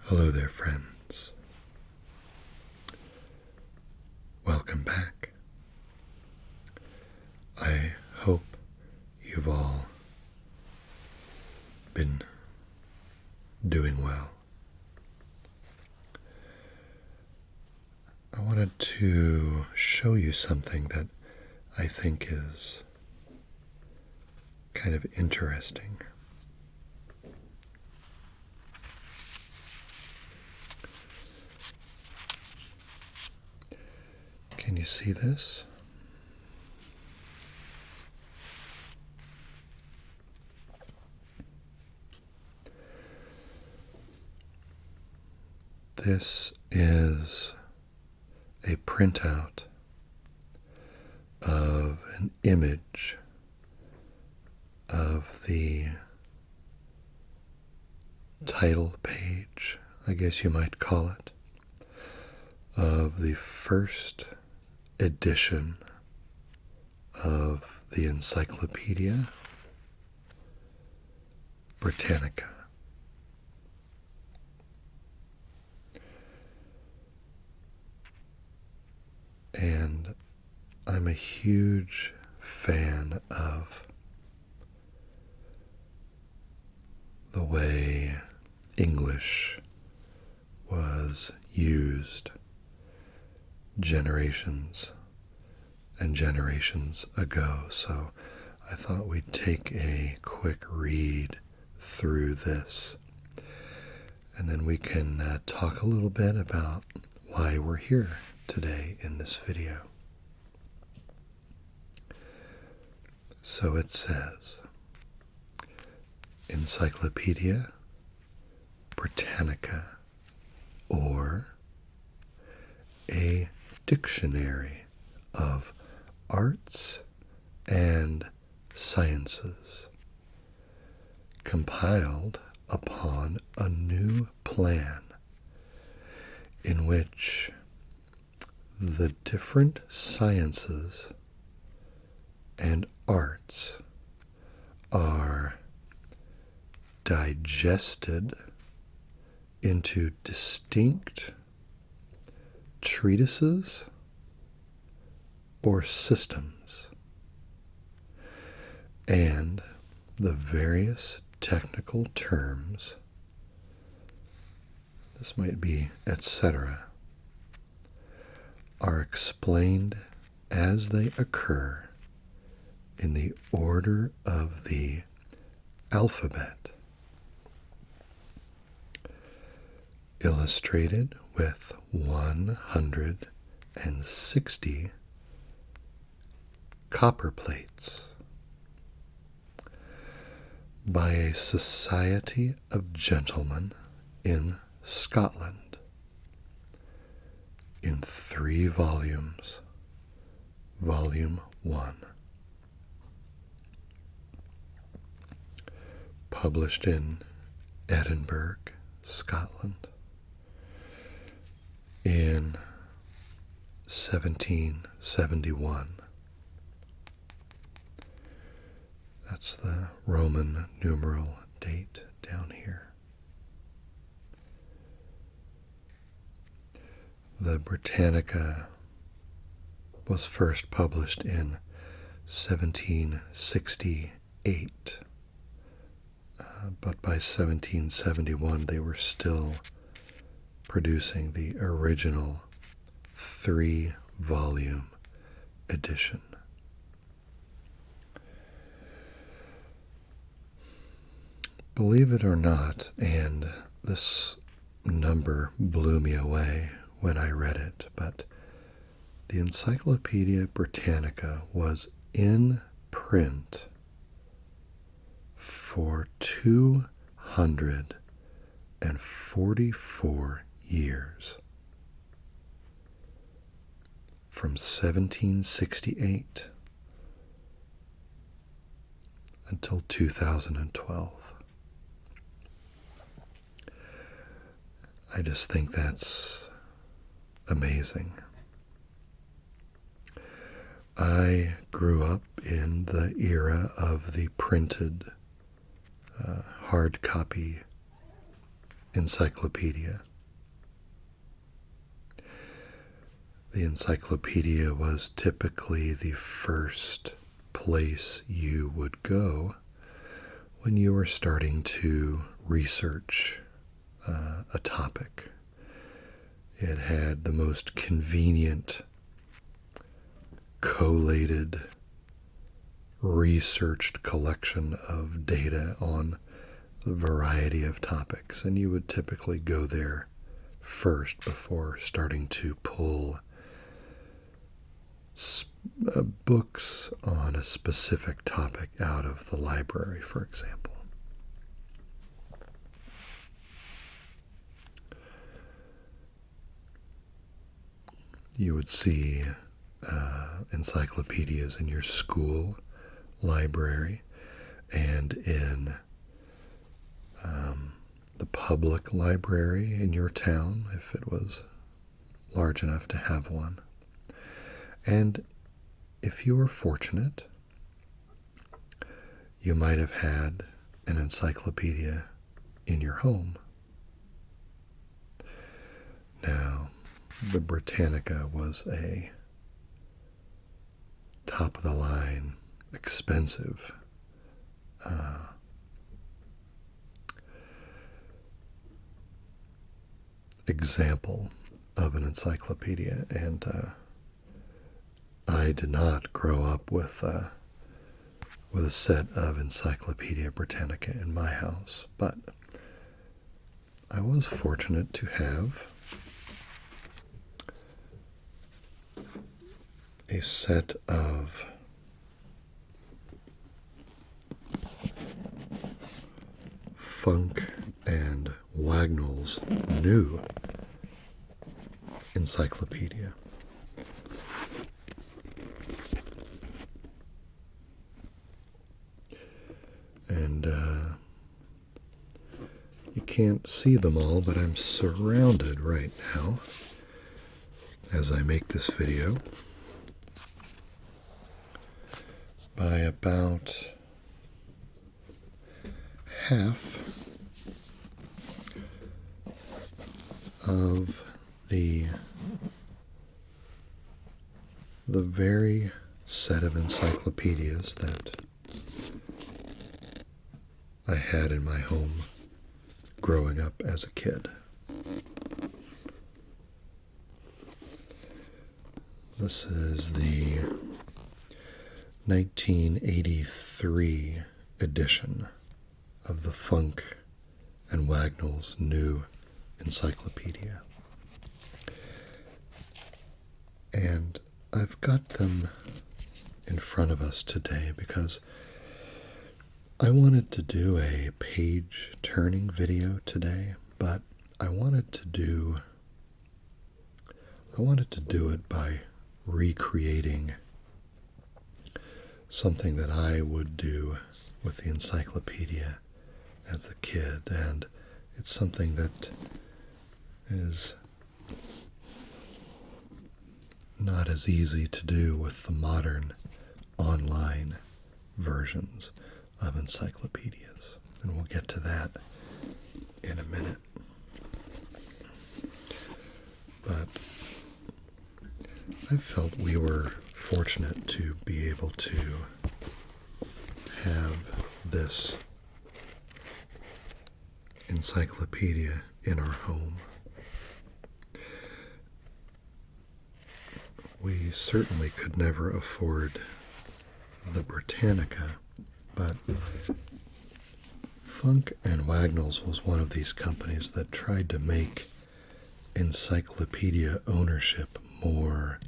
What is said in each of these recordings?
Hello there, friends. Welcome back. I hope you've all been doing well. I wanted to show you something that I think is kind of interesting. Can you see this? This is a printout of an image of the title page, I guess you might call it, of the first edition of the Encyclopedia Britannica. And I'm a huge fan of the way English was used generations and generations ago. So I thought we'd take a quick read through this, and then we can talk a little bit about why we're here today in this video. So it says, Encyclopedia Britannica, or a dictionary of arts and sciences, compiled upon a new plan in which the different sciences and arts are digested into distinct treatises or systems, and the various technical terms, this might be etc., are explained as they occur in the order of the alphabet, illustrated with 160 copper plates by a society of gentlemen in Scotland, in 3 volumes, Volume 1, published in Edinburgh, Scotland, in 1771. That's the Roman numeral date down here. The Britannica was first published in 1768, but by 1771 they were still producing the original 3-volume edition. Believe it or not, and this number blew me away when I read it, but the Encyclopedia Britannica was in print for 244 years, from 1768 until 2012. I just think that's amazing. I grew up in the era of the printed hard copy encyclopedia. The encyclopedia was typically the first place you would go when you were starting to research a topic. It had the most convenient, collated, researched collection of data on a variety of topics, and you would typically go there first before starting to pull books on a specific topic out of the library, for example. You would see encyclopedias in your school library and in the public library in your town, if it was large enough to have one. And if you were fortunate, you might have had an encyclopedia in your home. Now, the Britannica was a top-of-the-line, expensive example of an encyclopedia, and I did not grow up with a set of Encyclopedia Britannica in my house, but I was fortunate to have a set of Funk and Wagnalls New Encyclopedia. And you can't see them all, but I'm surrounded right now as I make this video by about half of the very set of encyclopedias that I had in my home growing up as a kid. This is the 1983 edition of the Funk and Wagnalls New Encyclopedia. And I've got them in front of us today because I wanted to do a page-turning video today, but I wanted to do it by recreating something that I would do with the encyclopedia as a kid, and it's something that is not as easy to do with the modern online versions of encyclopedias, and we'll get to that in a minute. But I felt we were fortunate to be able to have this encyclopedia in our home. We certainly could never afford the Britannica, but Funk and Wagnalls was one of these companies that tried to make encyclopedia ownership more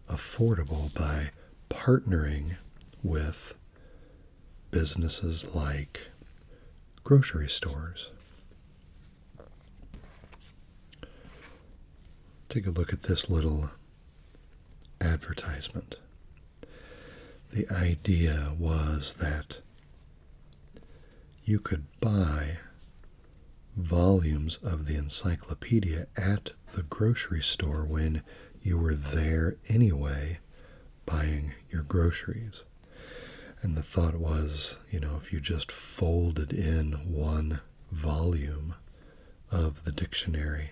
affordable by partnering with businesses like grocery stores. Take a look at this little advertisement. The idea was that you could buy volumes of the encyclopedia at the grocery store when you were there anyway buying your groceries. And the thought was, if you just folded in one volume of the dictionary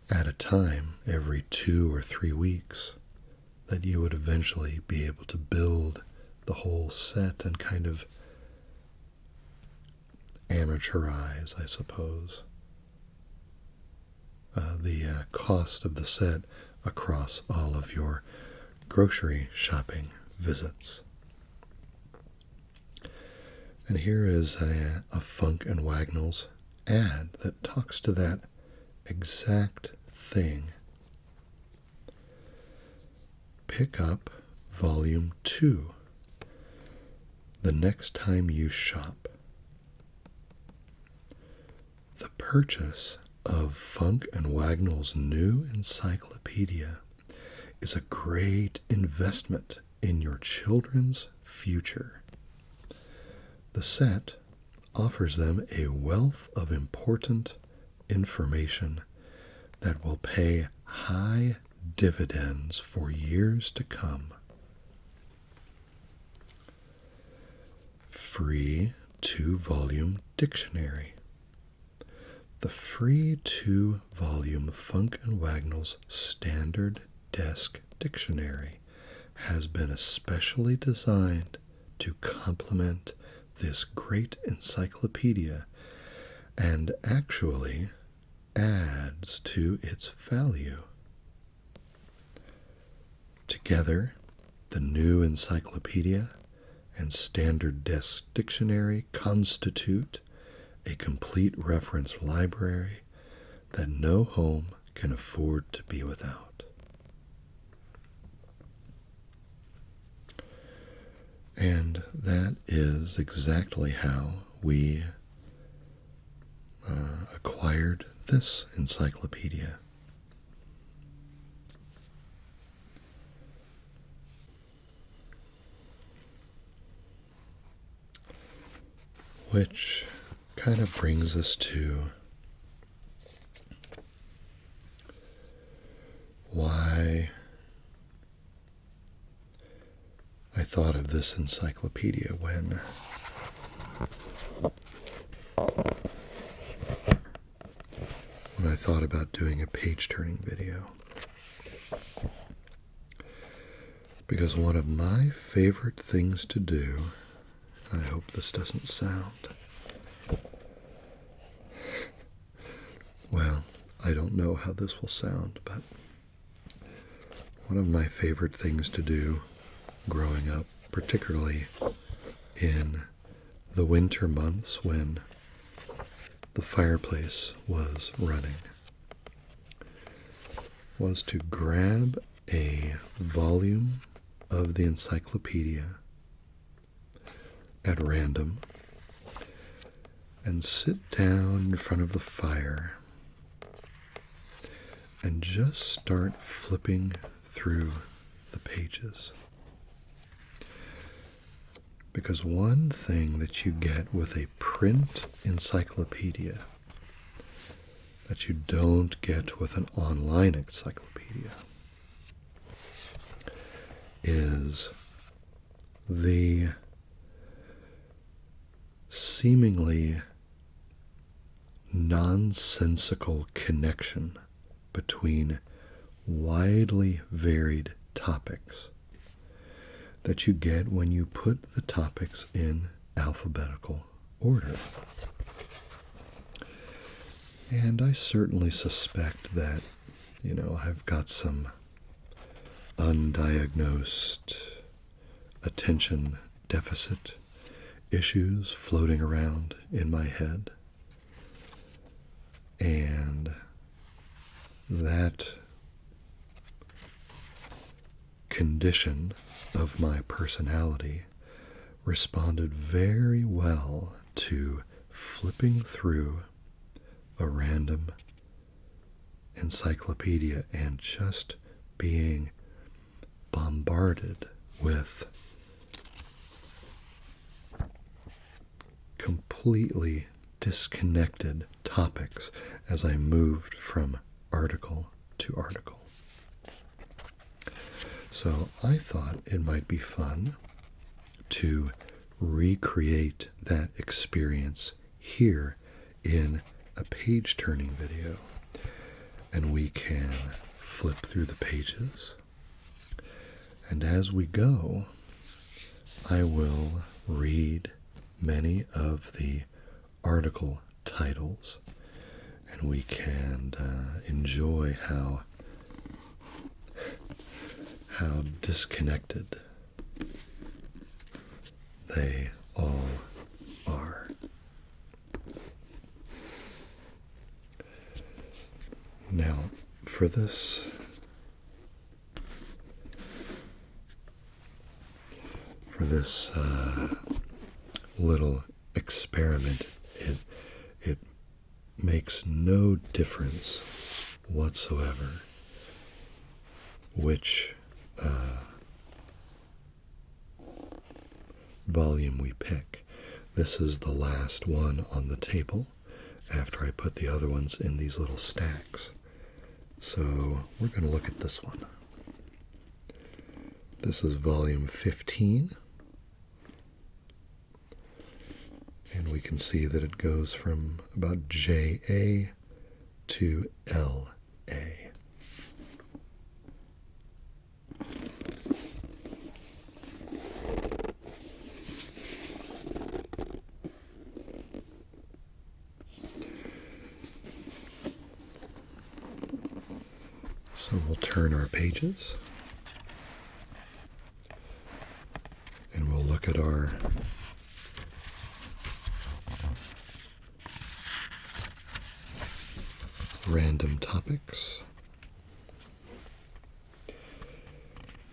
at a time every 2 or 3 weeks, that you would eventually be able to build the whole set and kind of amateurize, I suppose, the cost of the set across all of your grocery shopping visits. And here is a Funk and Wagnalls ad that talks to that exact thing. Pick up Volume 2 the next time you shop. The purchase of Funk and Wagnalls New Encyclopedia is a great investment in your children's future. The set offers them a wealth of important information that will pay high dividends for years to come. Free 2-volume dictionary. The free 2-volume Funk and Wagnalls Standard Desk Dictionary has been especially designed to complement this great encyclopedia and actually adds to its value. Together, the new encyclopedia and Standard Desk Dictionary constitute a complete reference library that no home can afford to be without. And that is exactly how we acquired this encyclopedia. Which kind of brings us to why I thought of this encyclopedia when I thought about doing a page-turning video. Because one of my favorite things to do, and I hope this doesn't sound, well, I don't know how this will sound, but one of my favorite things to do growing up, particularly in the winter months when the fireplace was running, was to grab a volume of the encyclopedia at random and sit down in front of the fire and just start flipping through the pages. Because one thing that you get with a print encyclopedia that you don't get with an online encyclopedia is the seemingly nonsensical connection between widely varied topics that you get when you put the topics in alphabetical order. And I certainly suspect that, I've got some undiagnosed attention deficit issues floating around in my head. And that condition of my personality responded very well to flipping through a random encyclopedia and just being bombarded with completely disconnected topics as I moved from article to article. So I thought it might be fun to recreate that experience here in a page turning video, and we can flip through the pages. And as we go, I will read many of the article titles, and we can enjoy how disconnected they all are. Now, for this little experiment, it makes no difference whatsoever which volume we pick. This is the last one on the table after I put the other ones in these little stacks. So we're going to look at this one. This is volume 15. And we can see that it goes from about JA to LA. So we'll turn our pages and we'll look at our random topics,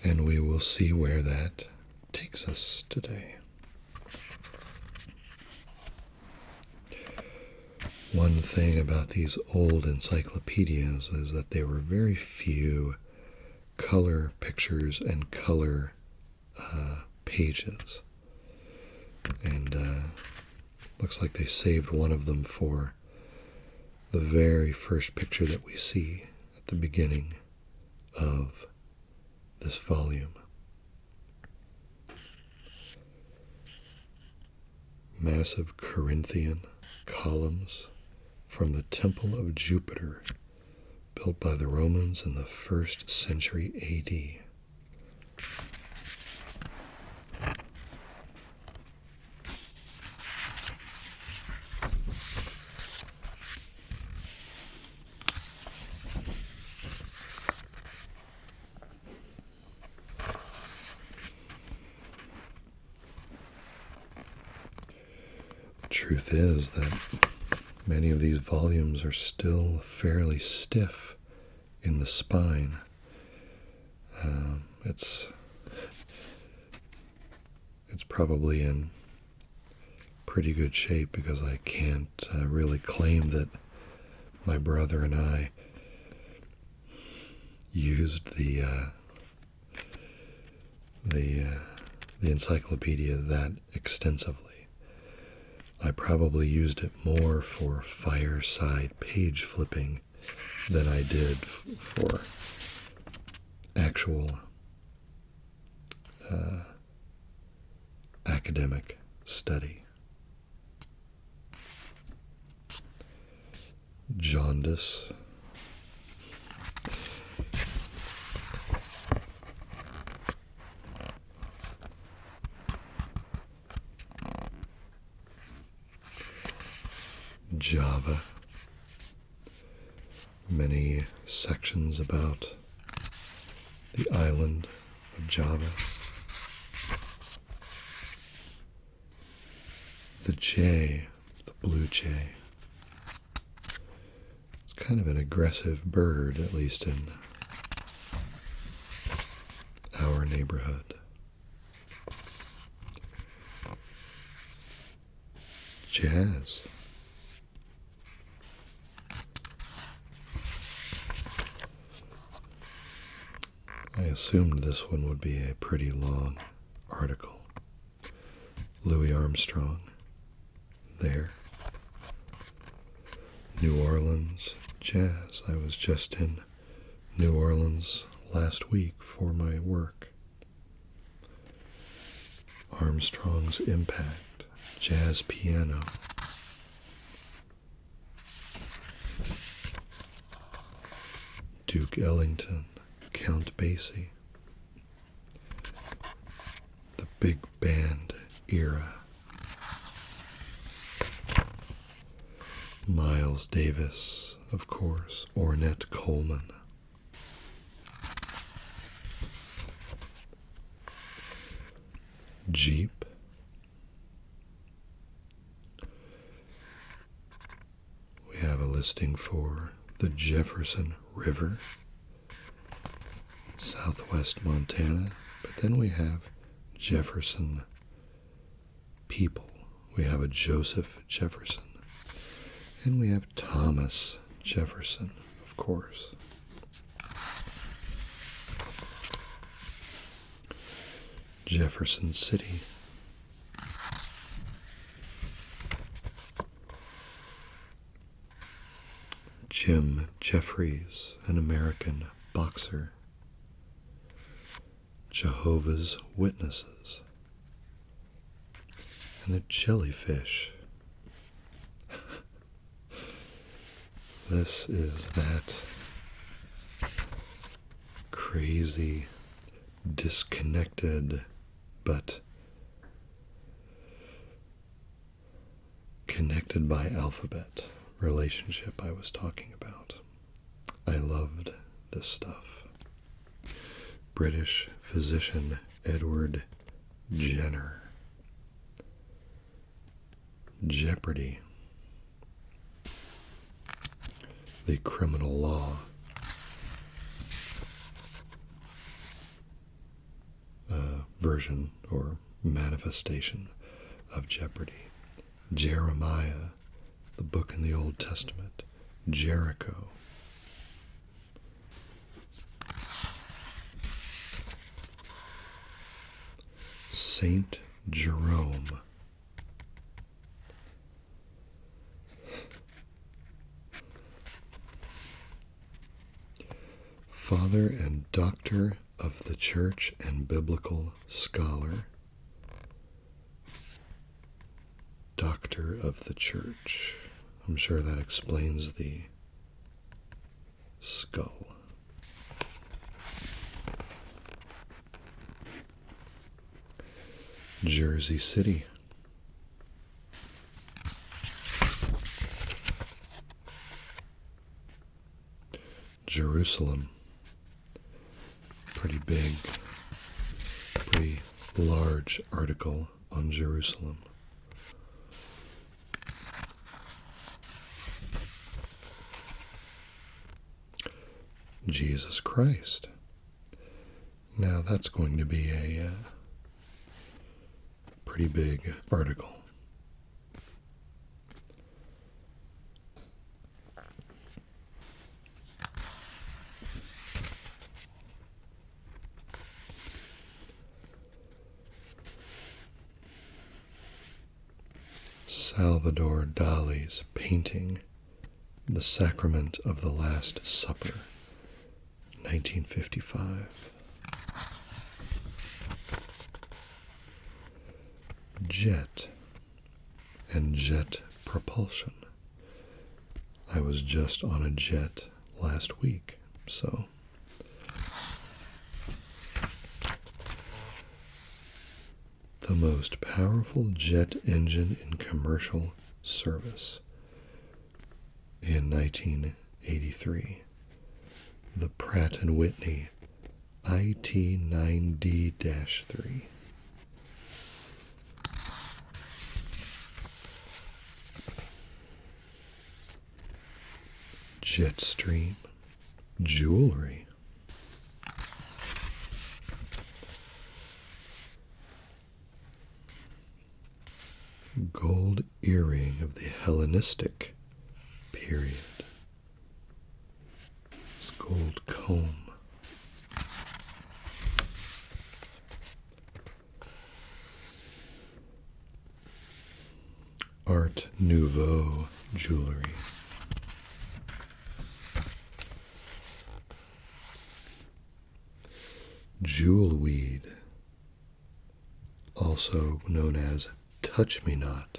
and we will see where that takes us today. One thing about these old encyclopedias is that there were very few color pictures and color pages, and looks like they saved one of them for the very first picture that we see at the beginning of this volume. Massive Corinthian columns from the Temple of Jupiter, built by the Romans in the 1st century AD. Truth is that many of these volumes are still fairly stiff in the spine. It's probably in pretty good shape because I can't really claim that my brother and I used the encyclopedia that extensively. I probably used it more for fireside page flipping than I did for actual academic study. Jaundice. Java. Many sections about the island of Java. The jay, the blue jay. It's kind of an aggressive bird, at least in our neighborhood. Jazz. I assumed this one would be a pretty long article. Louis Armstrong, there. New Orleans jazz. I was just in New Orleans last week for my work. Armstrong's impact, jazz piano. Duke Ellington, Count Basie, the big band era, Miles Davis, of course, Ornette Coleman, Jeep, we have a listing for the Jefferson River, southwest Montana, but then we have Jefferson people. We have a Joseph Jefferson, and we have Thomas Jefferson, of course. Jefferson City. Jim Jeffries, an American boxer. Jehovah's Witnesses. And the jellyfish. This is that crazy, disconnected, but connected by alphabet relationship I was talking about. I loved this stuff. British physician Edward Jenner. Jeopardy. The criminal law. Version or manifestation of Jeopardy. Jeremiah, the book in the Old Testament. Jericho. Saint Jerome. Father and Doctor of the Church and Biblical Scholar. Doctor of the Church. I'm sure that explains the skull. Jersey City. Jerusalem. Pretty big, pretty large article on Jerusalem. Jesus Christ. Now that's going to be a pretty big article. Salvador Dali's painting, The Sacrament of the Last Supper, 1955. Jet and jet propulsion. I was just on a jet last week, so the most powerful jet engine in commercial service in 1983. The Pratt & Whitney IT-9D-3. Jetstream jewelry. Gold earring of the Hellenistic period. It's gold comb. Art Nouveau jewelry. Jewelweed, also known as Touch Me Not.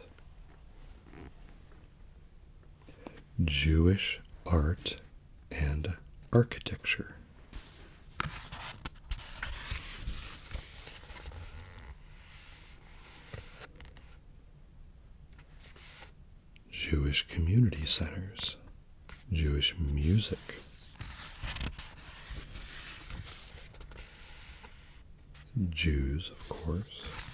Jewish art and architecture. Jewish community centers, Jewish music, Jews, of course,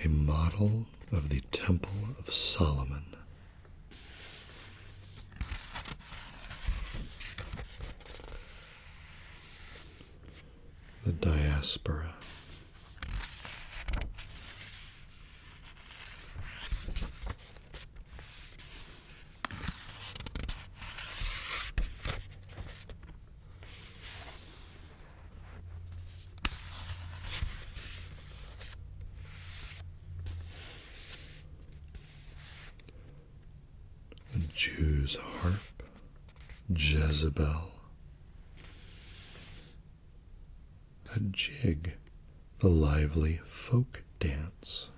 a model of the Temple of Solomon, the diaspora, a Jew's harp, Jezebel, a jig, the lively folk dance,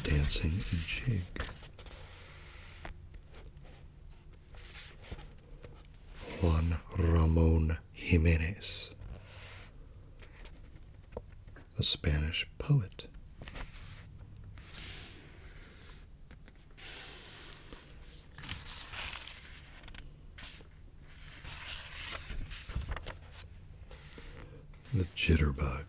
dancing a jig, Juan Ramon Jimenez, a Spanish poet, the jitterbug,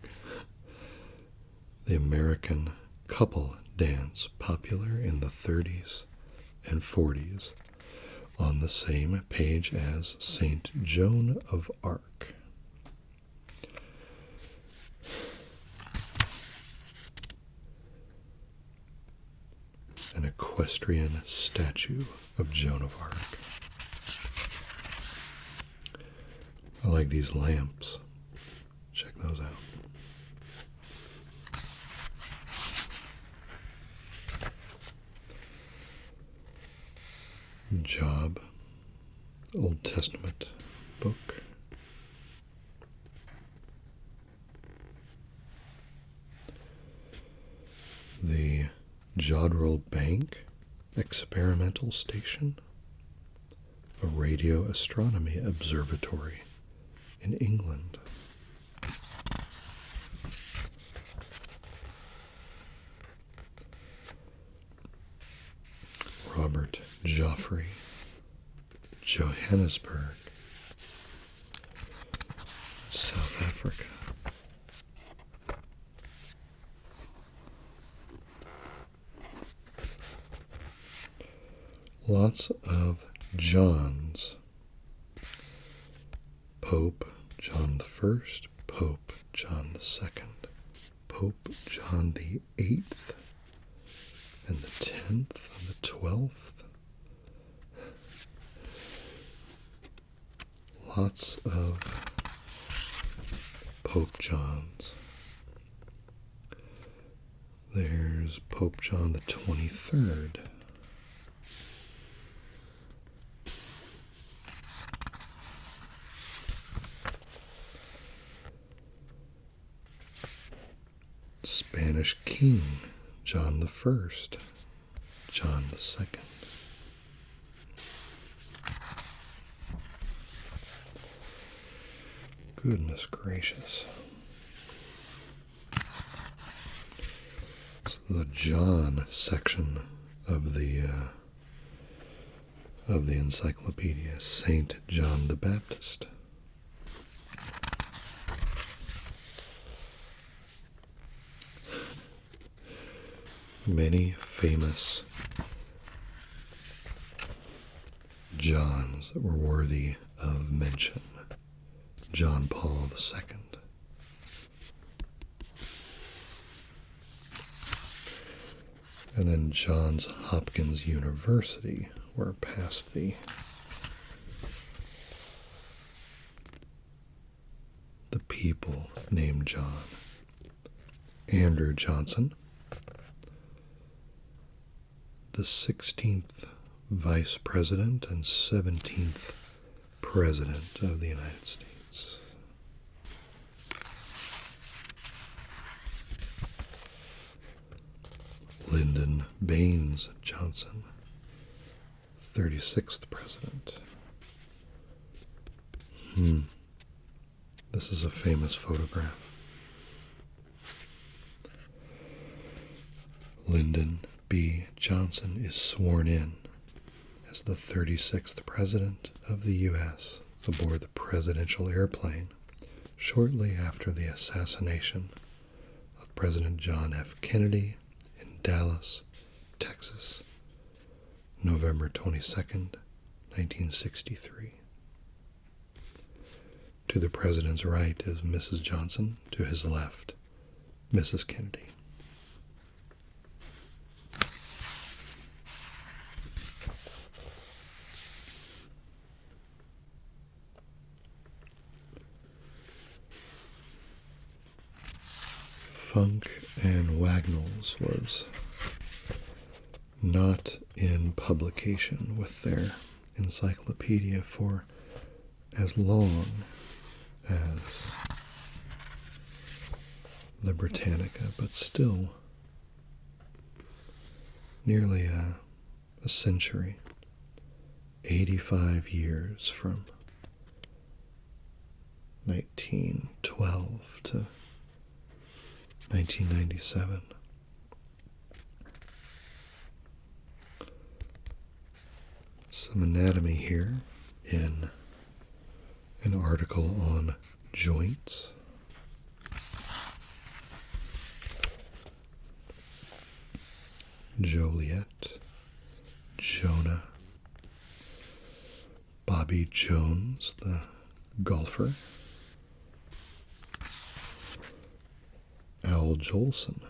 the American couple dance popular in the 30s and 40s on the same page as Saint Joan of Arc. An equestrian statue of Joan of Arc. I like these lamps. Check those out. Job, Old Testament book. The Jodrell Bank Experimental Station, a radio astronomy observatory in England. Robert Joffrey, Johannesburg, South Africa. Lots of Johns. Pope John I, Pope John II, Pope John the 8th, and the 10th and the 12th. Lots of Pope Johns. There's Pope John the 23rd. Spanish King John I, John II. Goodness gracious. So the John section of the encyclopedia, Saint John the Baptist. Many famous Johns that were worthy of mention. John Paul II. And then Johns Hopkins University, where past the people named John. Andrew Johnson, the 16th Vice President and 17th President of the United States. Lyndon Baines Johnson, 36th president. This is a famous photograph. Lyndon B. Johnson is sworn in as the 36th president of the U.S. aboard the presidential airplane shortly after the assassination of President John F. Kennedy in Dallas, Texas, November 22nd, 1963. To the president's right is Mrs. Johnson, to his left, Mrs. Kennedy. Funk and Wagnalls was not in publication with their encyclopedia for as long as the Britannica, but still nearly a century, 85 years from 1912 to 1997. Some anatomy here in an article on joints. Joliet, Jonah, Bobby Jones, the golfer, Al Jolson,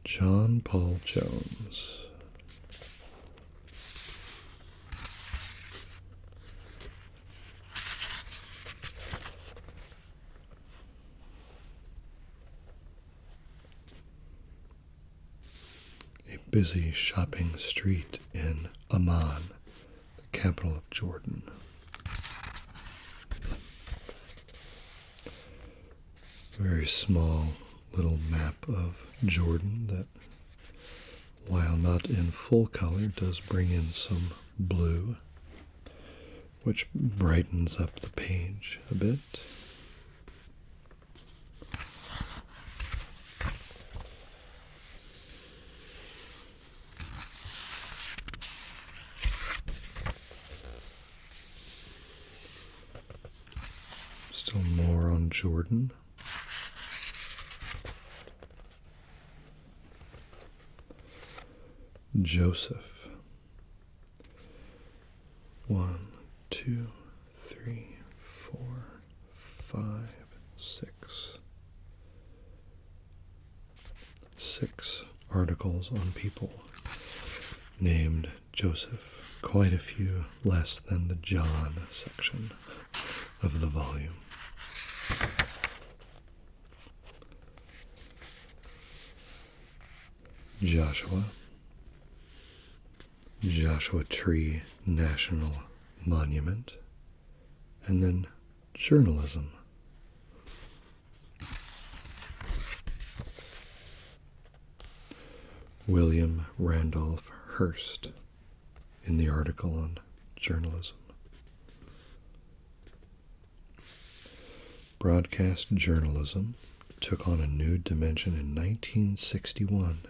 John Paul Jones, a busy shopping street in Amman, the capital of Jordan. A very small little map of Jordan that, while not in full color, does bring in some blue, which brightens up the page a bit. Still more on Jordan. Joseph. 1, 2, 3, 4, 5, 6. 6 articles on people named Joseph. Quite a few less than the John section of the volume. Joshua. Joshua Tree National Monument, and then journalism. William Randolph Hearst in the article on journalism. Broadcast journalism took on a new dimension in 1961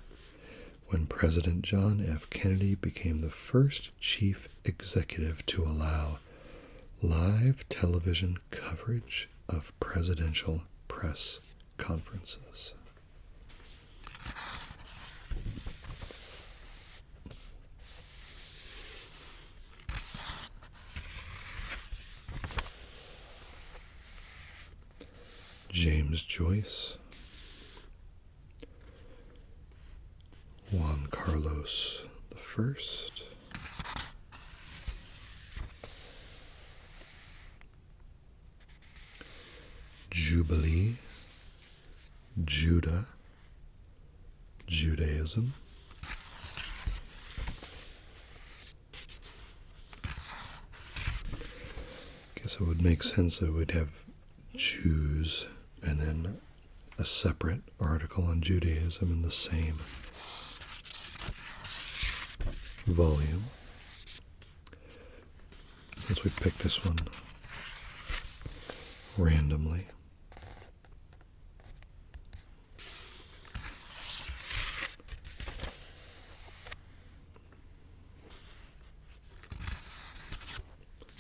when President John F. Kennedy became the first chief executive to allow live television coverage of presidential press conferences. James Joyce, Juan Carlos I, Jubilee, Judah, Judaism, guess it would make sense that we'd have Jews and then a separate article on Judaism in the same volume. Since we picked this one randomly,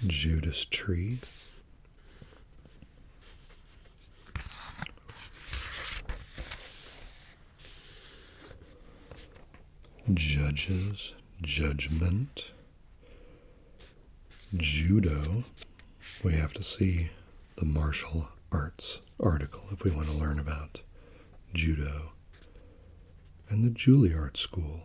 Judas Tree, Judges, Judgment, Judo. We have to see the martial arts article if we want to learn about judo, and the Juilliard School.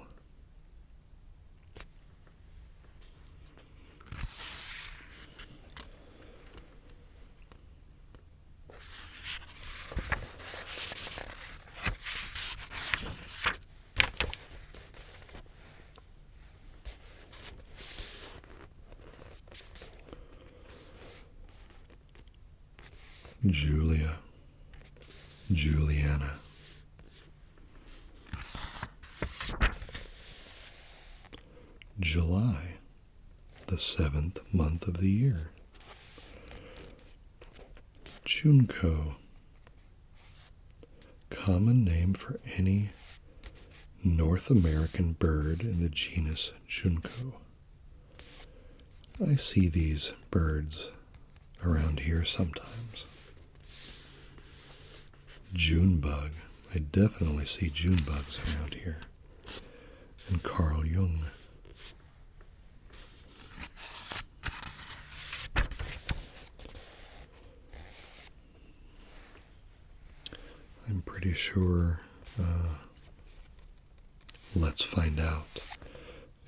Julia, Juliana, July, the 7th month of the year. Junco, common name for any North American bird in the genus Junco. I see these birds around here sometimes. Junebug. I definitely see June bugs around here. And Carl Jung. I'm pretty sure Let's Find Out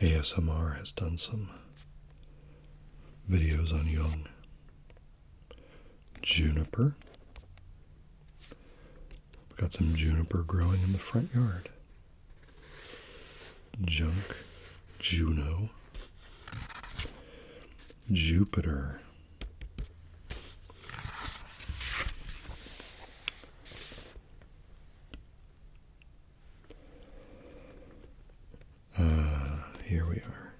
ASMR has done some videos on Jung. Juniper. Got some juniper growing in the front yard. Junk, Juno, Jupiter, here we are.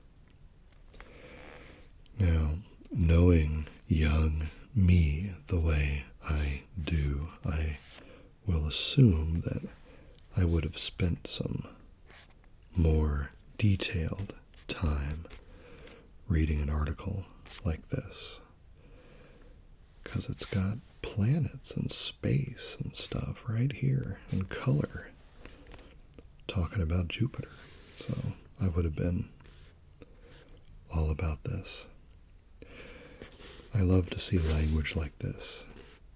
Now, knowing young me the way I do, I will assume that I would have spent some more detailed time reading an article like this, because it's got planets and space and stuff right here and color talking about Jupiter. So I would have been all about this. I love to see language like this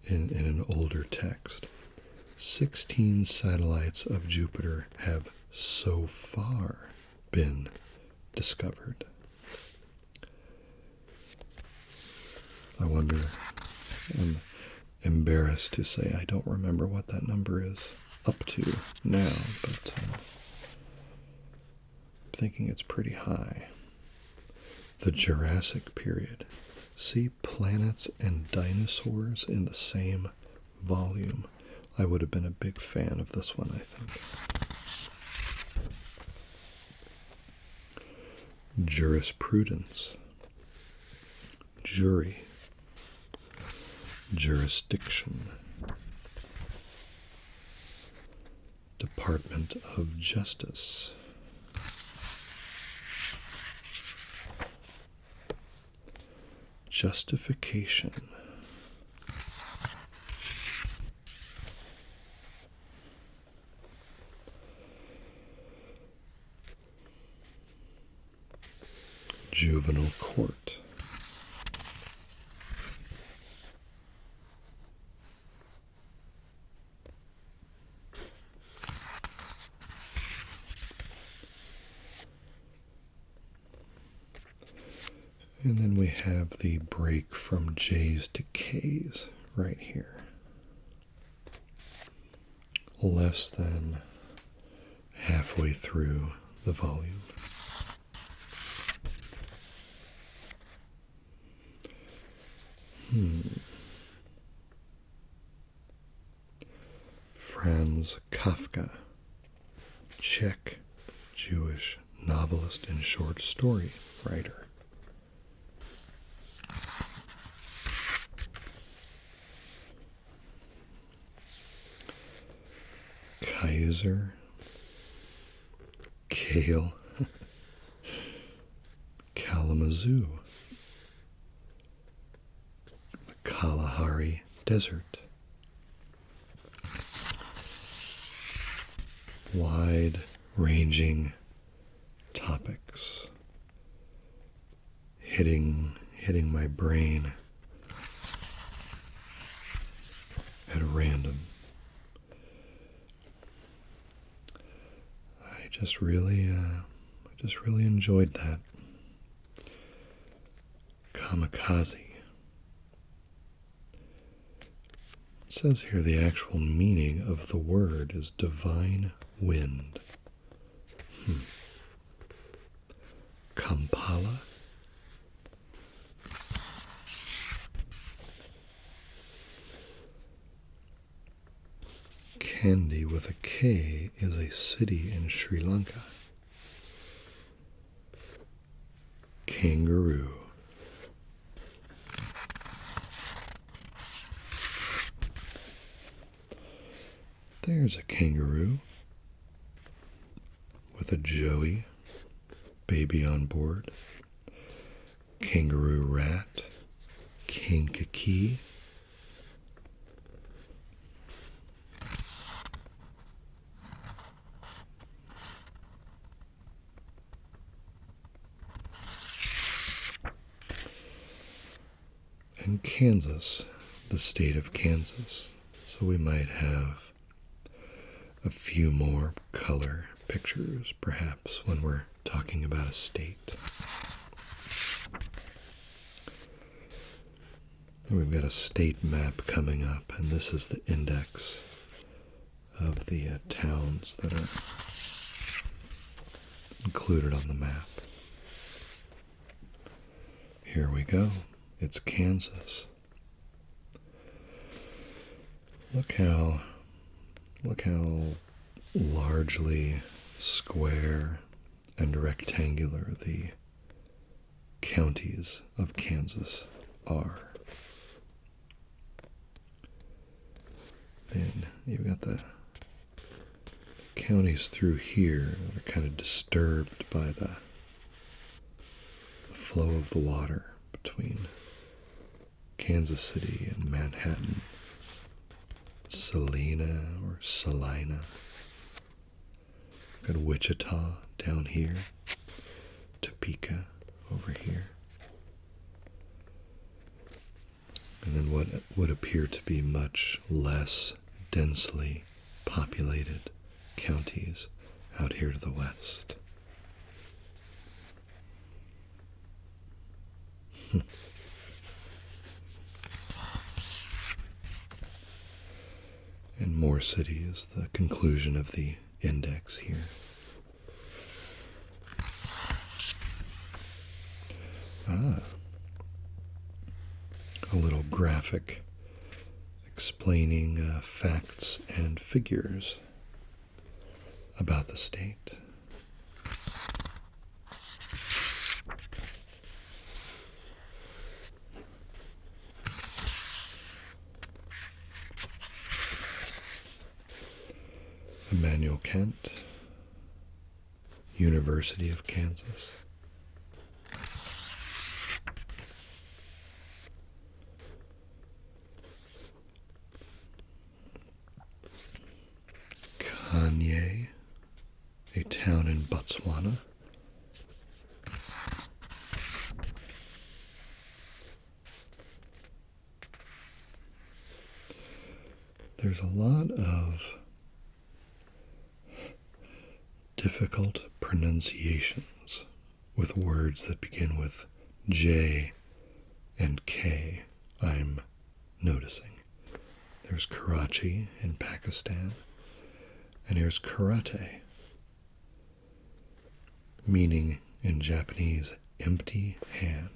in an older text. 16 satellites of Jupiter have so far been discovered. I wonder, I'm embarrassed to say I don't remember what that number is up to now, but I'm thinking it's pretty high. The Jurassic period. See planets and dinosaurs in the same volume. I would have been a big fan of this one, I think. Jurisprudence, jury, jurisdiction, Department of Justice, justification, juvenile court, and then we have the break from J's to K's right here. Less than halfway through the volume. Franz Kafka, Czech Jewish novelist and short story writer. Kaiser, Kale, Kalamazoo, the Kalahari Desert, wide-ranging topics hitting my brain at random. I just really enjoyed that. Kamikaze. It says here the actual meaning of the word is divine wind. Kampala. Kandy with a K is a city in Sri Lanka. Kangaroo. There's a kangaroo with a Joey baby on board. Kangaroo rat. Kankakee. And Kansas, the state of Kansas. So we might have a few more color pictures, perhaps, when we're talking about a state. And we've got a state map coming up, and this is the index of the towns that are included on the map. Here we go. It's Kansas. Look how largely square and rectangular the counties of Kansas are. And you've got the counties through here that are kind of disturbed by the flow of the water between Kansas City and Manhattan, Salina or Salina. Got Wichita down here, Topeka over here. And then what would appear to be much less densely populated counties out here to the west. And more cities, the conclusion of the index here. A little graphic explaining facts and figures about the state. Immanuel Kant, University of Kansas. Kanye, a town in Botswana. There's a lot of difficult pronunciations with words that begin with J and K, I'm noticing. There's Karachi in Pakistan, and here's karate, meaning in Japanese, empty hand.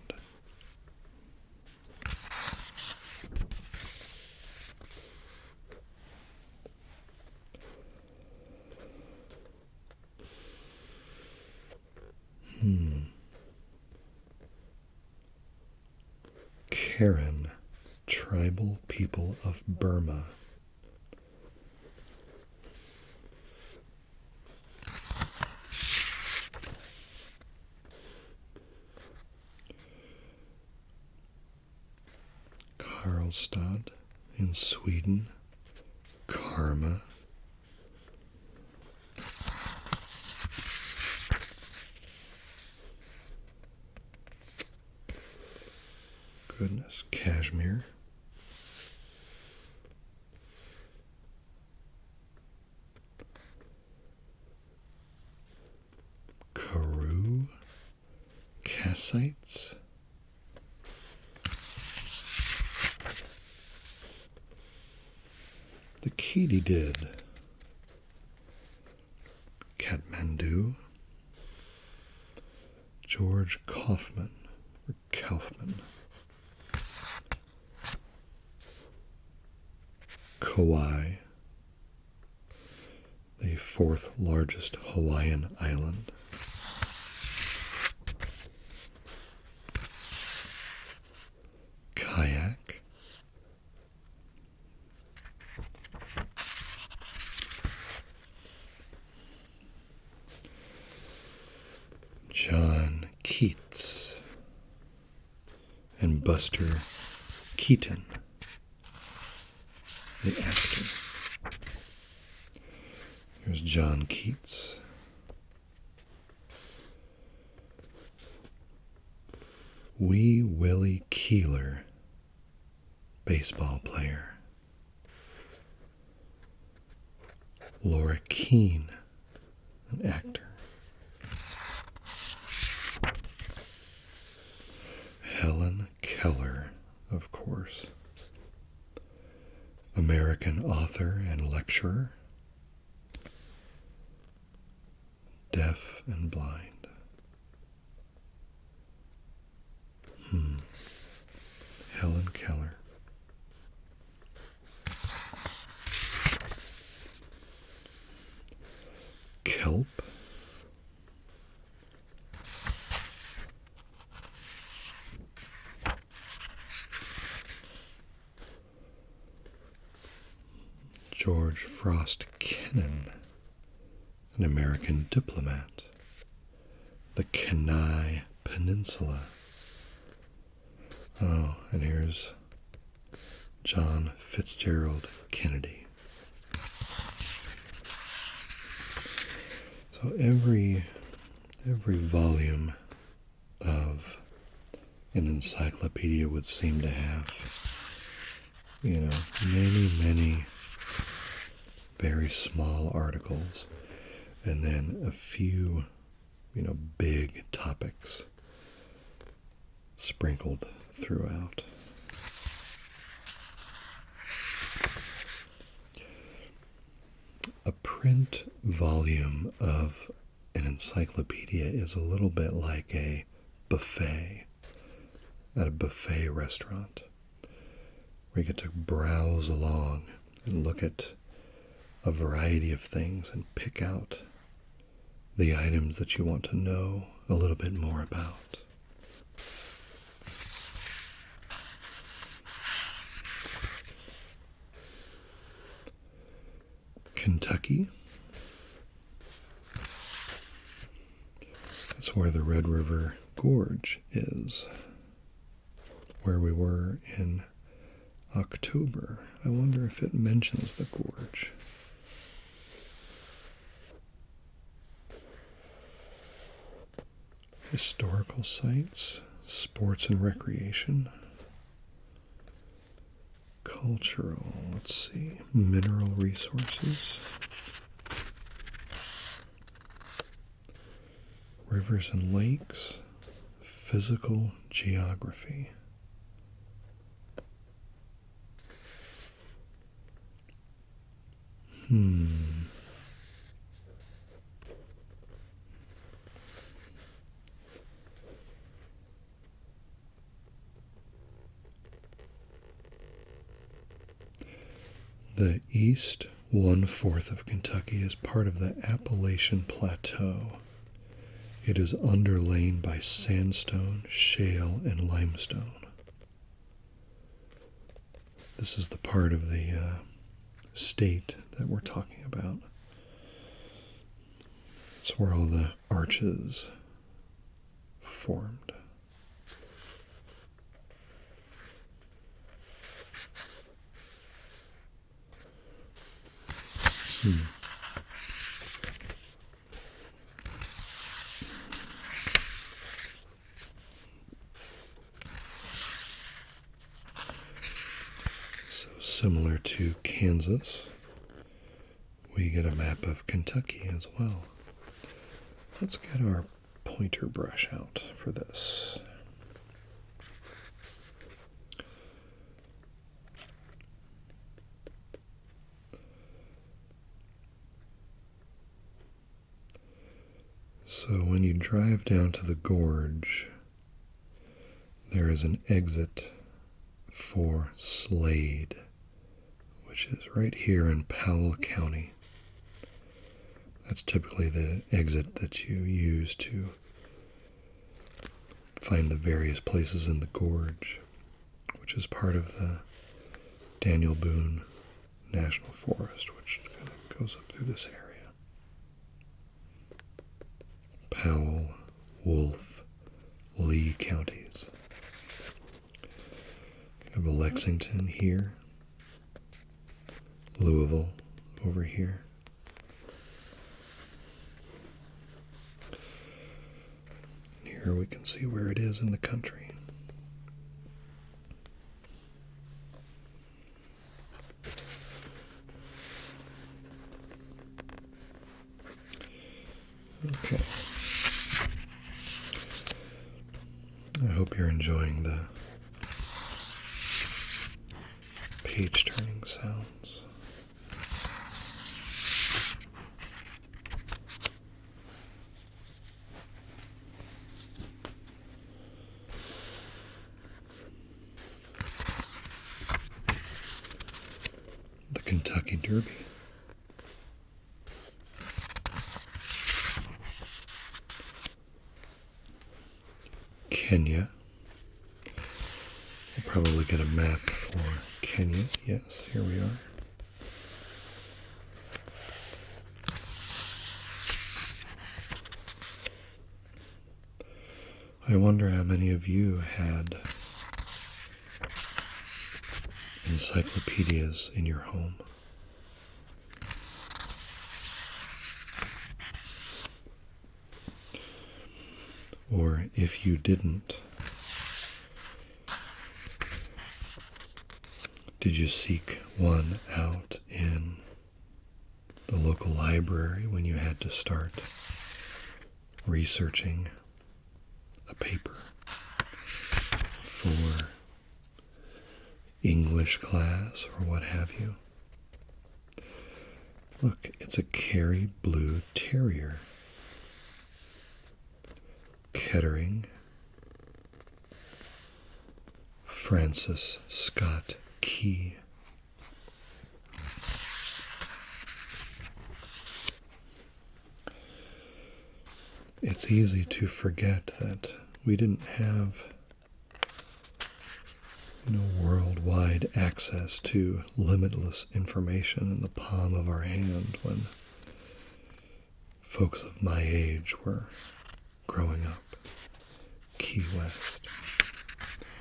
Karen, tribal people of Burma. Karlstad in Sweden, karma. Goodness, Kashmir. Karoo, Kassites. The Katydid, Kathmandu. George Kaufman, or Kaufman. Kauai, the fourth largest Hawaiian island. Kayak. John Keats and Buster Keaton, the actor. Here's John Keats. Wee Willie Keeler, baseball player. Laura Keene, an actor. Helen Keller, of course. American author and lecturer. Deaf and blind. Helen Keller. Kelp. George Frost Kennan, an American diplomat. The Kenai Peninsula. Oh, and here's John Fitzgerald Kennedy. So every volume of an encyclopedia would seem to have, many very small articles, and then a few, big topics sprinkled throughout. A print volume of an encyclopedia is a little bit like a buffet at a buffet restaurant, where you get to browse along and look at a variety of things and pick out the items that you want to know a little bit more about. Kentucky. That's where the Red River Gorge is, where we were in October. I wonder if it mentions the gorge. Historical sites, sports and recreation, cultural, let's see, mineral resources, rivers and lakes, physical geography. The east 1/4 of Kentucky is part of the Appalachian Plateau. It is underlain by sandstone, shale, and limestone. This is the part of the state that we're talking about. It's where all the arches formed. So similar to Kansas, we get a map of Kentucky as well. Let's get our pointer brush out for this. So when you drive down to the gorge, there is an exit for Slade, which is right here in Powell County. That's typically the exit that you use to find the various places in the gorge, which is part of the Daniel Boone National Forest, which kind of goes up through this area. Powell, Wolfe, Lee counties. We have a Lexington here, Louisville over here. And here we can see where it is in the country. Okay. I hope you're enjoying the page turning sounds. The Kentucky Derby. Kenya. We'll probably get a map for Kenya. Yes, here we are. I wonder how many of you had encyclopedias in your home. Or if you didn't, did you seek one out in the local library when you had to start researching a paper for English class or what have you? Look, it's a Kerry Blue Terrier. Kettering, Francis Scott Key. It's easy to forget that we didn't have, worldwide access to limitless information in the palm of our hand when folks of my age were growing up. Key West.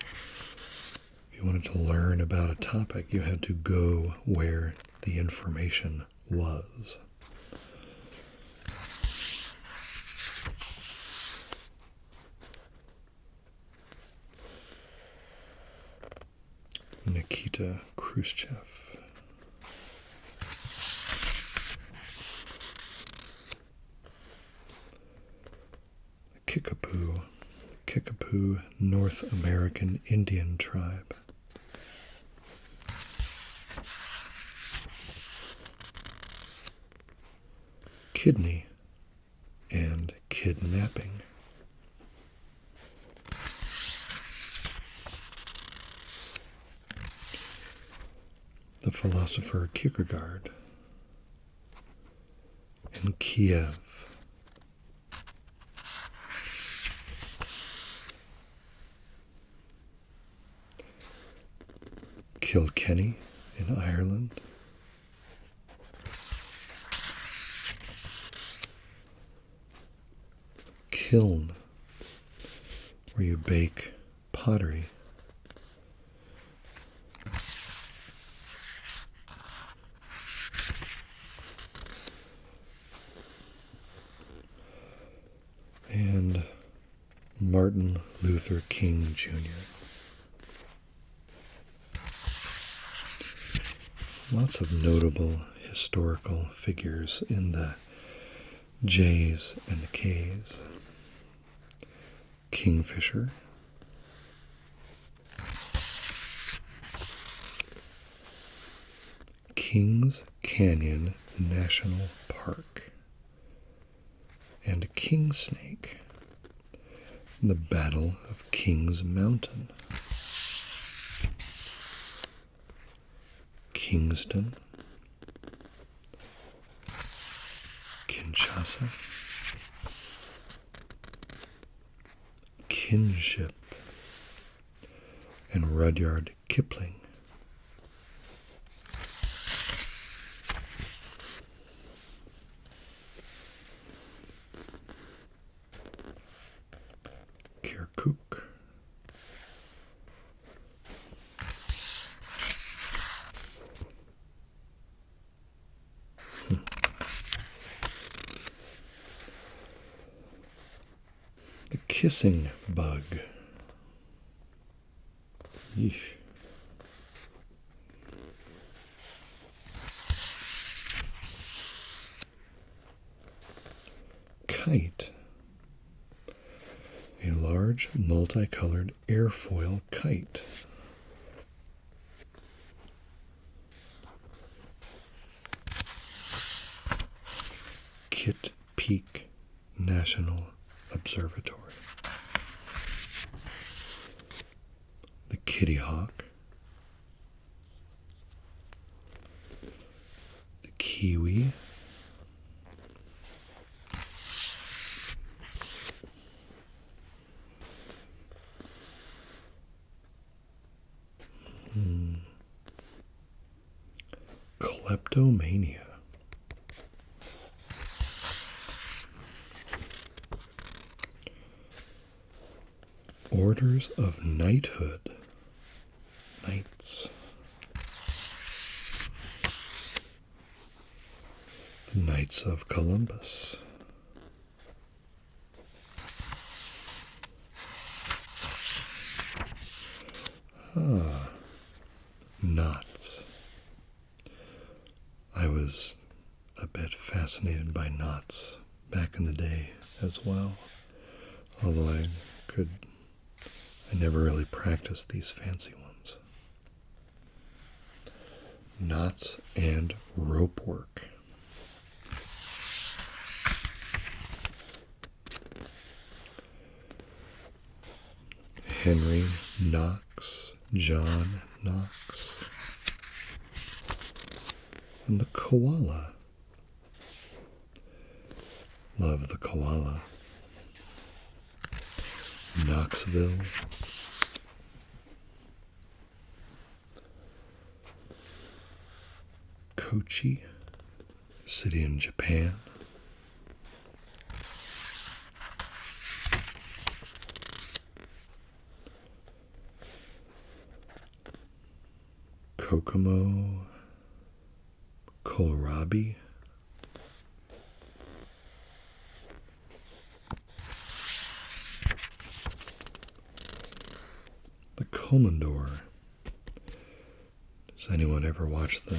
If you wanted to learn about a topic, you had to go where the information was. Nikita Khrushchev. Kickapoo North American Indian tribe. Kidney and kidnapping. The philosopher Kierkegaard. And Kiev. Kilkenny in Ireland. Kiln, where you bake pottery. And Martin Luther King Jr. Lots of notable historical figures in the J's and the K's. Kingfisher, Kings Canyon National Park, and Kingsnake, the Battle of Kings Mountain, Kingston, Kinshasa, Kinship, and Rudyard Kipling. Kirkuk. The kissing bug. Yeesh. Kite. A large multicolored airfoil kite. Kitt Peak National Observatory. The Kitty Hawk. The Kiwi. Kleptomania. Orders of Knighthood. Knights. The Knights of Columbus. Knots. I was a bit fascinated by knots back in the day as well, although I never really practiced these fancy ones. Knots and rope work. Henry Knox, John Knox, and the koala. Love the koala. Knoxville. Kochi, city in Japan. Kokomo, kohlrabi, the Commodore. Does anyone ever watch the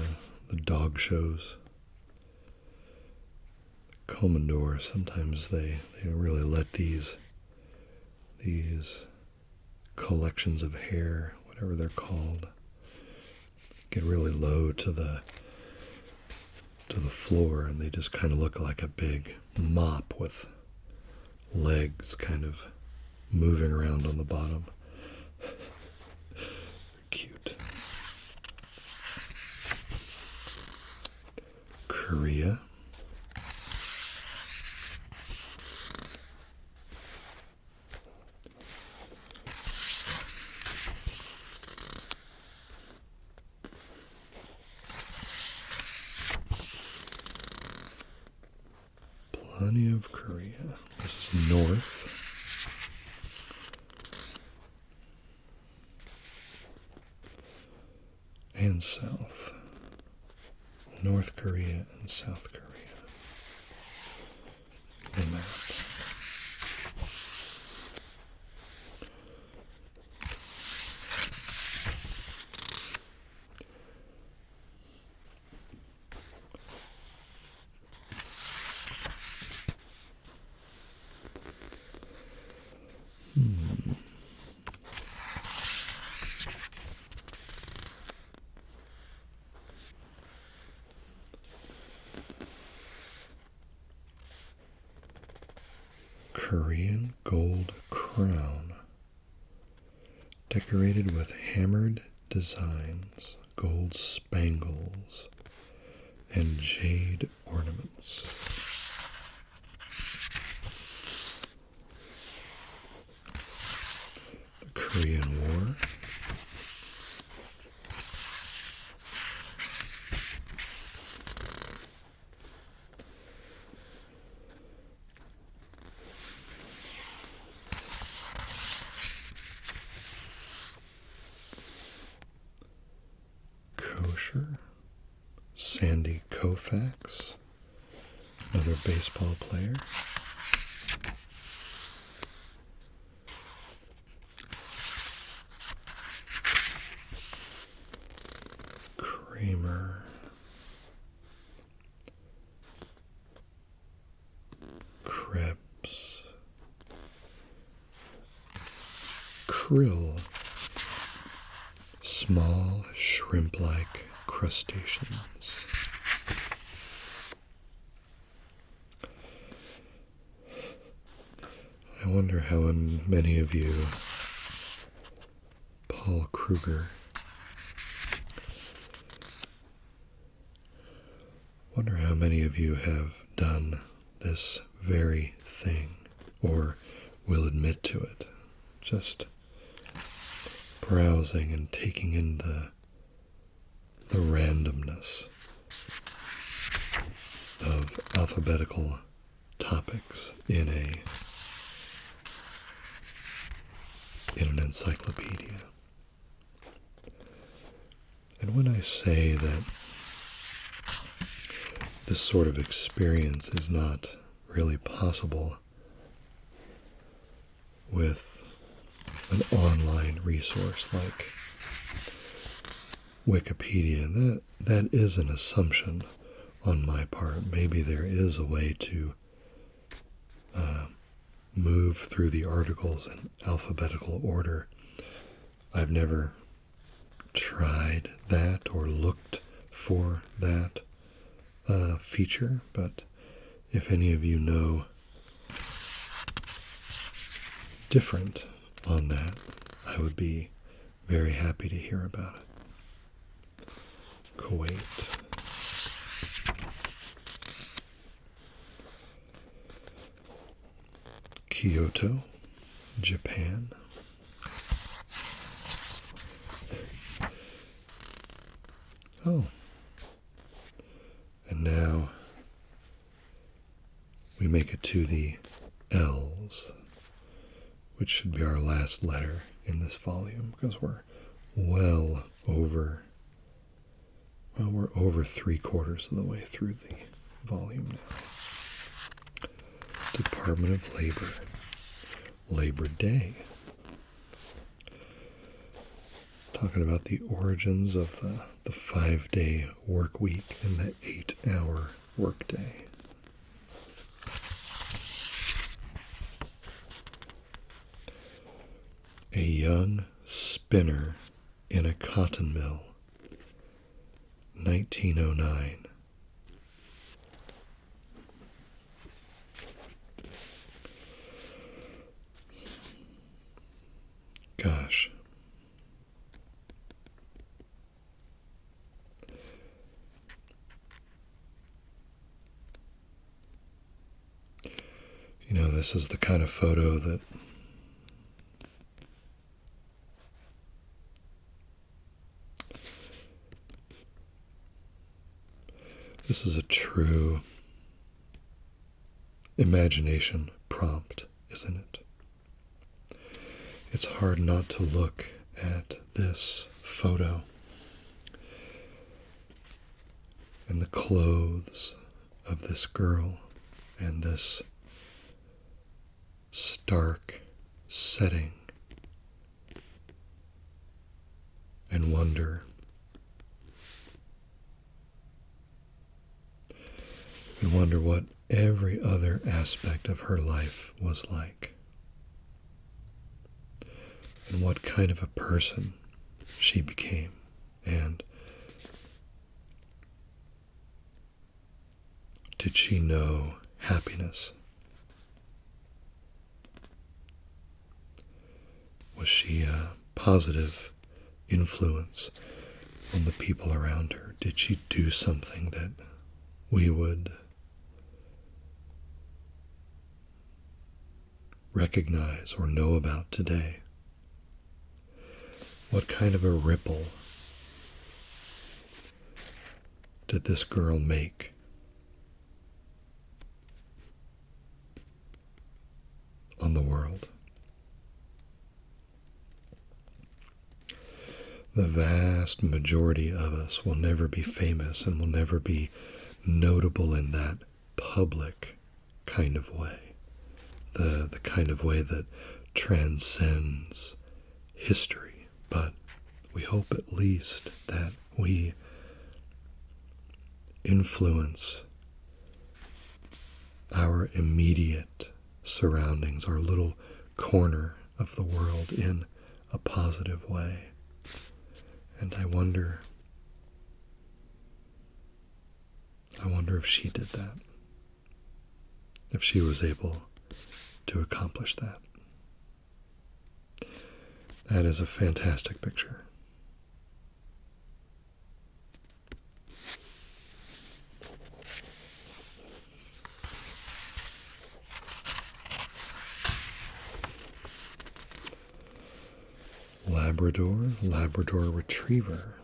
dog shows? The Commodore, sometimes they really let these collections of hair, whatever they're called, get really low to the floor, and they just kind of look like a big mop with legs kind of moving around on the bottom. Cute. Korea. plenty of Korea. This is north. And south. North Korea and South Korea. The map. Korean gold crown, decorated with hammered designs, gold spangles, and jade ornaments. The Korean War. Sandy Koufax, another baseball player. Kramer. Krebs. Krill. Small shrimp-like crustaceans. I wonder how many of you, Paul Kruger, wonder how many of you have done this very thing or will admit to it. Just browsing and taking in the randomness of alphabetical topics in an encyclopedia. And when I say that this sort of experience is not really possible with an online resource like Wikipedia, that is an assumption on my part. Maybe there is a way to move through the articles in alphabetical order. I've never tried that or looked for that feature, but if any of you know different on that, I would be very happy to hear about it. Kuwait. Kyoto, Japan. Oh. And now we make it to the L's, which should be our last letter in this volume, because we're over 3/4 of the way through the volume now. Department of Labor, Labor Day. Talking about the origins of the 5-day work week and the 8-hour work day. A young spinner in a cotton mill, 1909. Gosh. You know, this is the kind of photo that this is a true imagination prompt, isn't it? It's hard not to look at this photo and the clothes of this girl and this stark setting and wonder what every other aspect of her life was like, and what kind of a person she became, and did she know happiness? Was she a positive influence on the people around her? Did she do something that we would recognize or know about today? What kind of a ripple did this girl make on the world? The vast majority of us will never be famous and will never be notable in that public kind of way. The kind of way that transcends history. But we hope at least that we influence our immediate surroundings, our little corner of the world, in a positive way. And I wonder if she did that, if she was able to accomplish that. That is a fantastic picture. Labrador Retriever,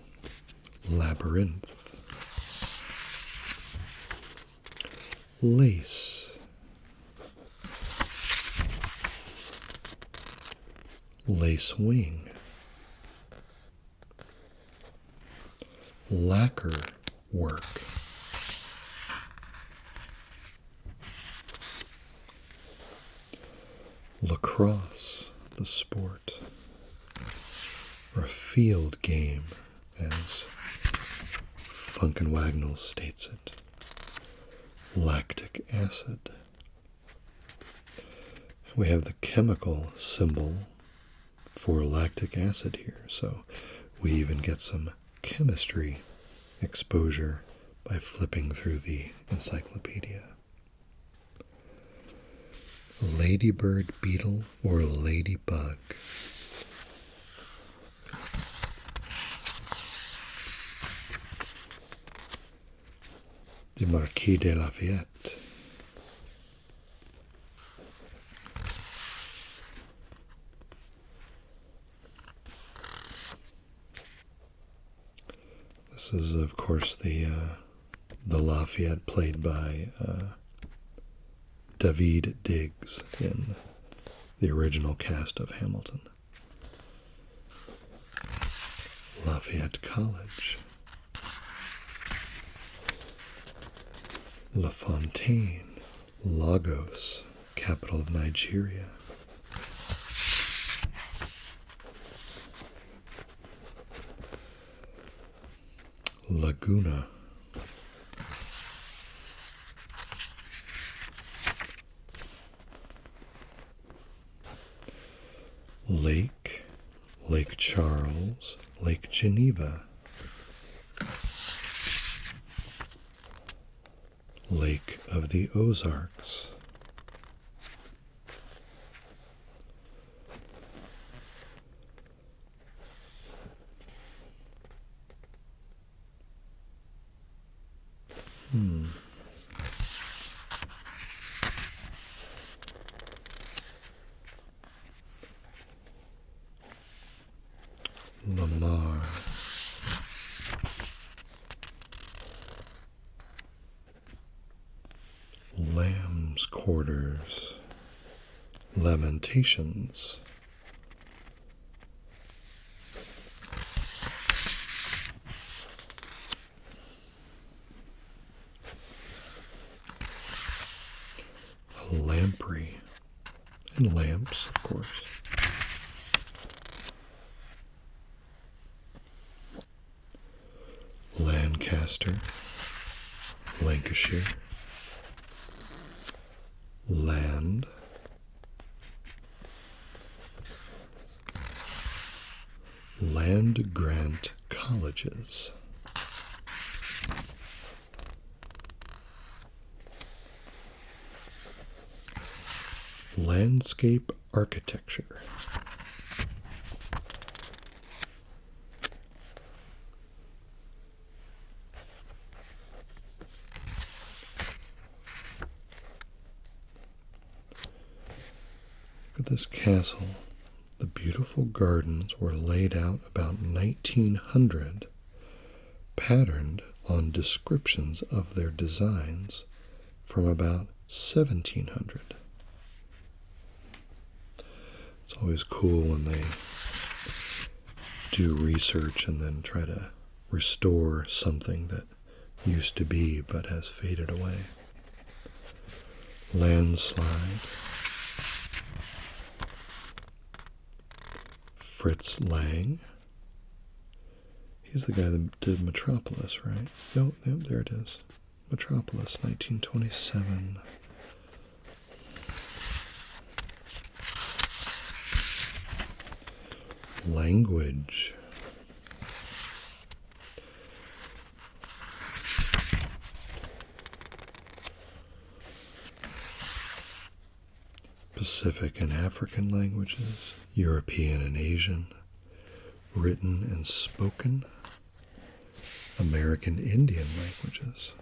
Labyrinth, Lace, Lace Wing, Lacquer Work, Lacrosse, the sport, or a field game, as Funk Wagnalls states it. Lactic acid. We have the chemical symbol for lactic acid here, so we even get some chemistry exposure by flipping through the encyclopedia. Ladybird beetle or ladybug. The Marquis de Lafayette. This is, of course, the Lafayette played by David Diggs in the original cast of Hamilton. Lafayette College. La Fontaine, Lagos, capital of Nigeria. Laguna. Lake, Lake Charles, Lake Geneva. Lake of the Ozarks. Lamar. Lamb Lamb's Quarters, Lamentations, a lamprey, and lamps, of course. Lancaster, Lancashire, land, land grant colleges, landscape architecture, look at this castle. The beautiful gardens were laid out about 1900, patterned on descriptions of their designs from about 1700. It's always cool when they do research and then try to restore something that used to be but has faded away. Landslide, Fritz Lang. He's the guy that did Metropolis, right? Oh, yep, there it is. Metropolis, 1927. Language. Pacific and African languages, European and Asian, written and spoken, American Indian languages.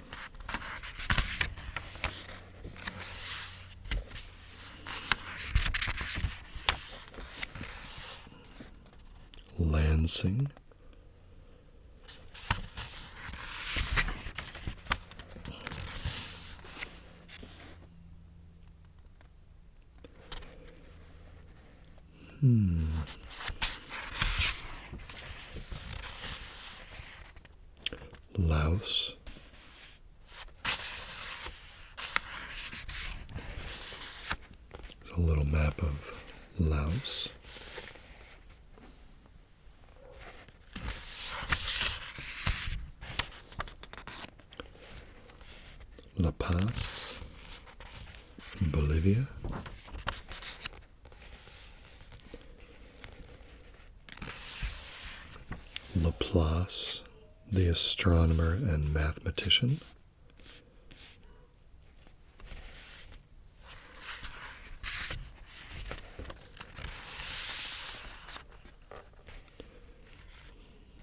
Lansing, Laos, there's a little map of Laos. La Paz, Bolivia. Laplace, the astronomer and mathematician.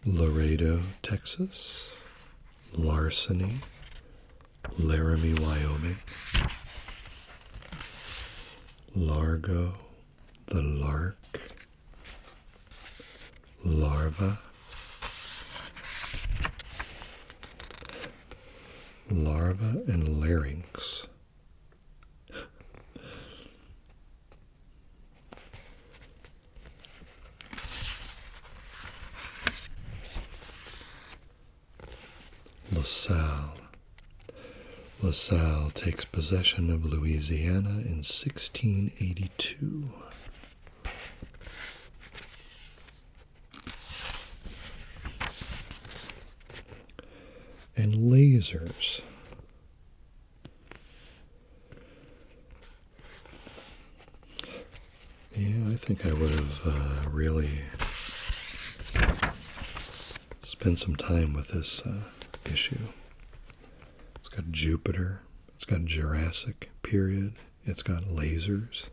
Laredo, Texas. Larceny, Laramie, Wyoming. Largo, the lark. Larva, larva and larynx. LaSalle. LaSalle takes possession of Louisiana in 1682. And lasers. Yeah, I think I would have really spent some time with this issue. It's got Jupiter, it's got Jurassic period, it's got lasers.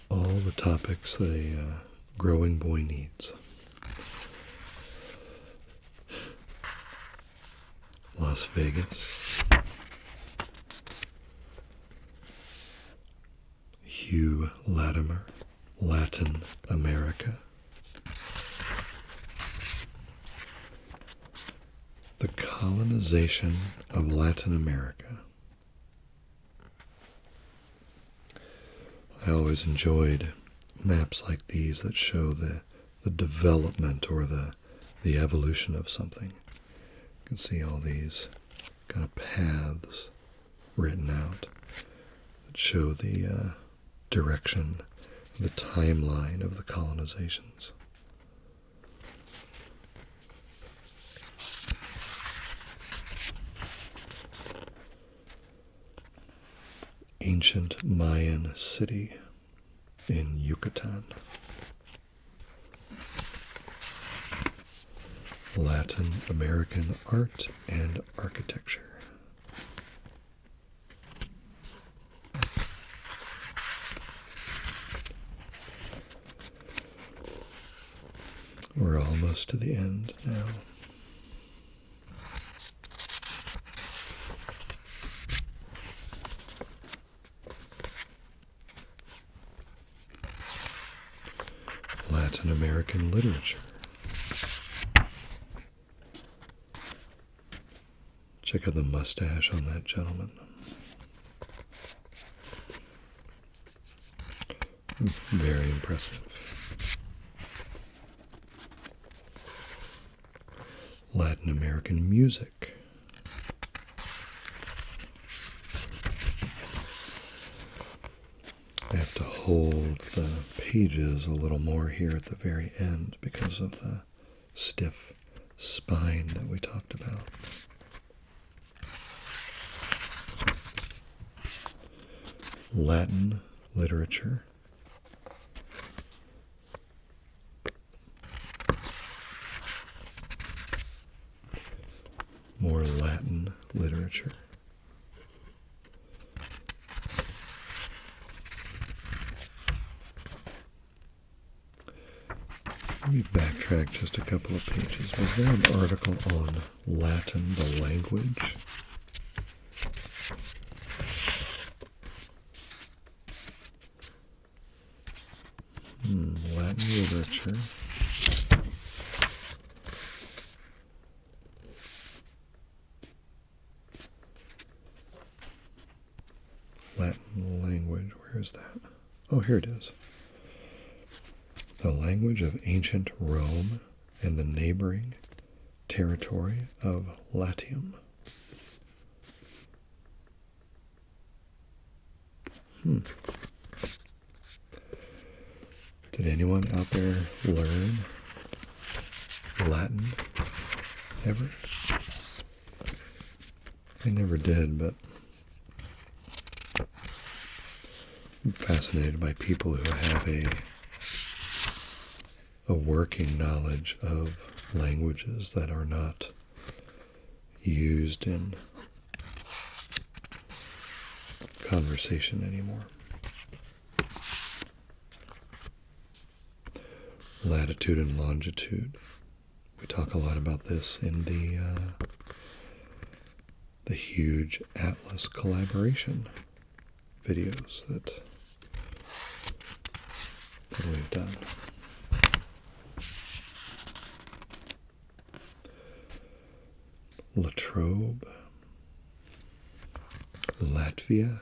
All the topics that a growing boy needs. Las Vegas. Hugh Latimer, Latin America. The The colonization of Latin America. I always enjoyed maps like these that show the development or the evolution of something. You can see all these kind of paths written out that show the direction, the timeline of the colonizations. Ancient Mayan city in Yucatan. Latin American art and architecture. We're almost to the end now. Latin American literature. Check out the mustache on that gentleman. Very impressive. Latin American music. I have to hold the pages a little more here at the very end because of the stiff spine that we talked about. Latin literature. More Latin literature. Let me backtrack just a couple of pages. Was there an article on Latin, the language? Latin literature. Latin language, where is that? Oh, here it is. The language of ancient Rome and the neighboring territory of Latium. Did anyone out there learn Latin ever? I never did, but I'm fascinated by people who have a working knowledge of languages that are not used in conversation anymore. Latitude and longitude. We talk a lot about this in the huge Atlas collaboration videos that we've done. Latrobe, Latvia,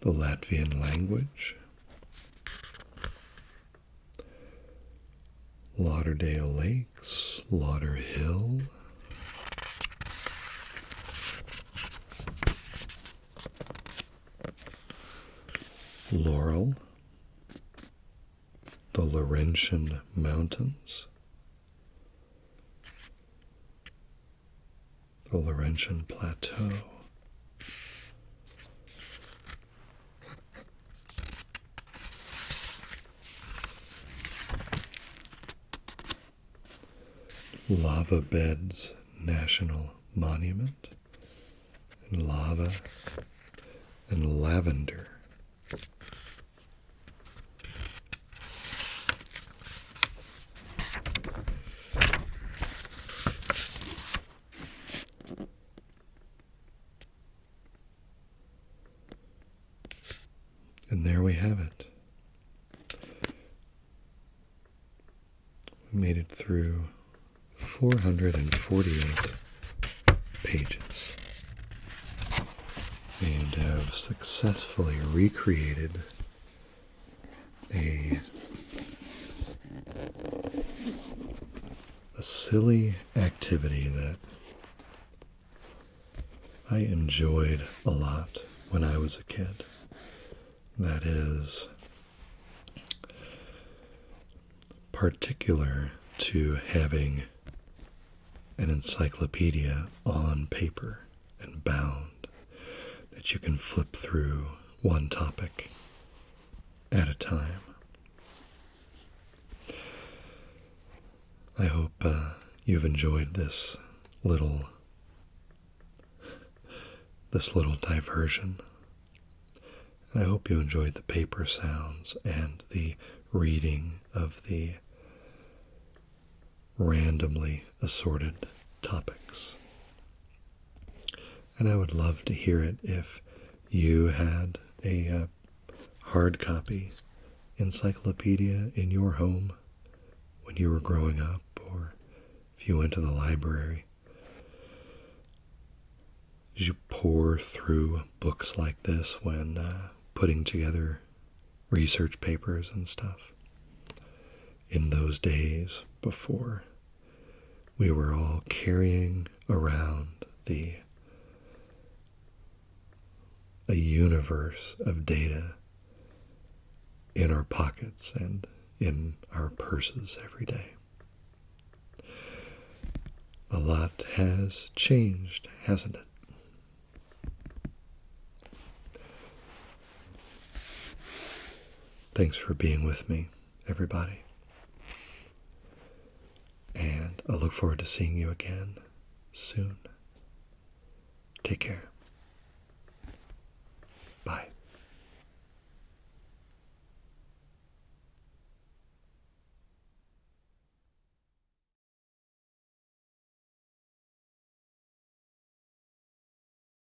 the Latvian language, Lauderdale Lakes, Lauderhill, Laurel, the Laurentian Mountains, the Laurentian Plateau, Lava Beds National Monument, and lava and lavender. And there we have it. made it through 448 pages and have successfully recreated a silly activity that I enjoyed a lot when I was a kid. That is particular to having an encyclopedia on paper and bound that you can flip through one topic at a time. I hope you've enjoyed this little diversion. And I hope you enjoyed the paper sounds and the reading of the randomly assorted topics. And I would love to hear it if you had a hard copy encyclopedia in your home when you were growing up, or if you went to the library. Did you pour through books like this when putting together research papers and stuff? In those days before we were all carrying around a universe of data in our pockets and in our purses every day. A lot has changed, hasn't it? Thanks for being with me, everybody. And I look forward to seeing you again soon. Take care.